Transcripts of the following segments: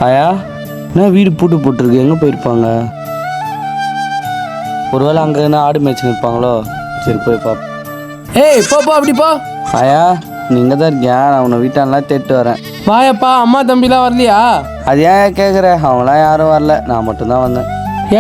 ஆயா என்ன வீடு பூட்டு போட்டிருக்கு, எங்கே போயிருப்பாங்க? ஒருவேளை அங்கே என்ன ஆடு மேய்ச்சி இருப்பாங்களோ? சரி போய் பாப்போம். ஏய் போப்பா அப்படி போ. ஆயா நீங்கள் தான் இருக்கியா? நான் உன்னை வீட்டாலாம் தேட்டு வரேன். வாயப்பா, அம்மா தம்பிலாம் வரலையா? அது ஏன் கேட்குற? அவங்களாம் யாரும் வரல, நான் மட்டும்தான் வந்தேன்.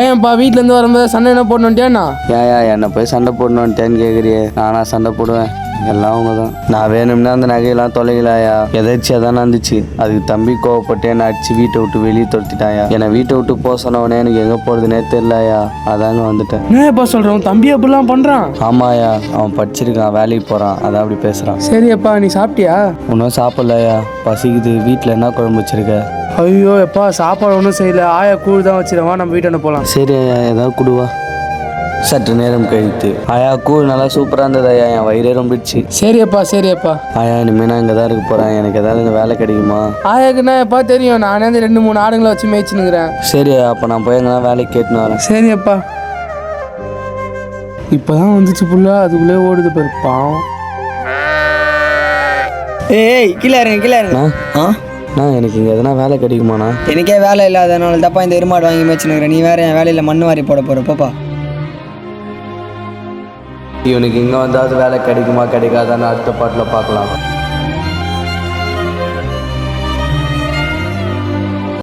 ஏன்ப்பா வீட்டிலேருந்து வரும்போது சண்டை என்ன போடணுன்ட்டியாண்ணா? ஏயா என்னை போய் சண்டை போடணுன்ட்டேன்னு கேட்குறியே? நானா சண்டை போடுவேன்? எல்லாம் அவங்க தான். நான் வேணும்னா அந்த நகையெல்லாம் தொலைகலாயா, எதாச்சியாக தான் நடந்துச்சு. அதுக்கு தம்பி கோவப்பட்டு என்னை அடிச்சு வீட்டை விட்டு வெளியே துரத்திட்டாயா. என்னை வீட்டை விட்டு போக சொன்னவனே எனக்கு எங்கே போகிறதுனே தெரியலையா, அதாங்க வந்துட்டேன். என்னப்பா சொல்கிறேன், தம்பி அப்படிலாம் பண்ணுறான்? ஆமாயா, அவன் படிச்சிருக்கான், வேலைக்கு போகிறான், அதான் அப்படி பேசுகிறான். சரியப்பா, நீ சாப்பிட்டியா? ஒன்றும் சாப்பிட்லையா, பசிக்குது. வீட்டில் என்ன குழம்பு வச்சிருக்க? ஐயோ எப்பா, சாப்பாடு ஒன்றும் செய்யல, ஆயா கூழ் தான் வச்சிருவா, நம்ம வீட்டை போகலாம். சரி ஐயா, ஏதாவது கொடுவா. சற்று நேரம் கழித்து ஆயா கூழ் நல்லா சூப்பராக இருந்தது ஐயா, என் வயிறே ரொம்பிடுச்சு. சரியப்பா சரியப்பா. ஆயா இனிமேல் நான் இங்கே தான் இருக்க போகிறேன், எனக்கு ஏதாவது இந்த வேலை கிடைக்குமா? ஆயாக்குன்னா எப்பா தெரியும், நானே அந்த 2-3 ஆடுங்களை வச்சு மேய்ச்சினுங்கிறேன். சரி அப்போ நான் போய் எங்கன்னா வேலைக்கு கேட்டுன்னு வரேன். சரியப்பா. இப்போதான் வந்துச்சு புள்ள, அதுக்குள்ளே ஓடுது பாரு பாவம். ஏய் கீழே இருங்க கீழே இருங்க. எனக்கு இங்கே எதனா வேலை கிடைக்குமாண்ணா? எனக்கே வேலை இல்லாதனால தப்பா இந்த எருமாடு வாங்கி மேய்ச்சினுக்கிறேன். நீ வேற என் வேலையில் மண் வாரி போட போகிற பாப்பா. இவனுக்கு இங்கே வந்தாவது வேலை கிடைக்குமா கிடைக்காதான்னு அடுத்த பாட்டில் பார்க்கலாம்.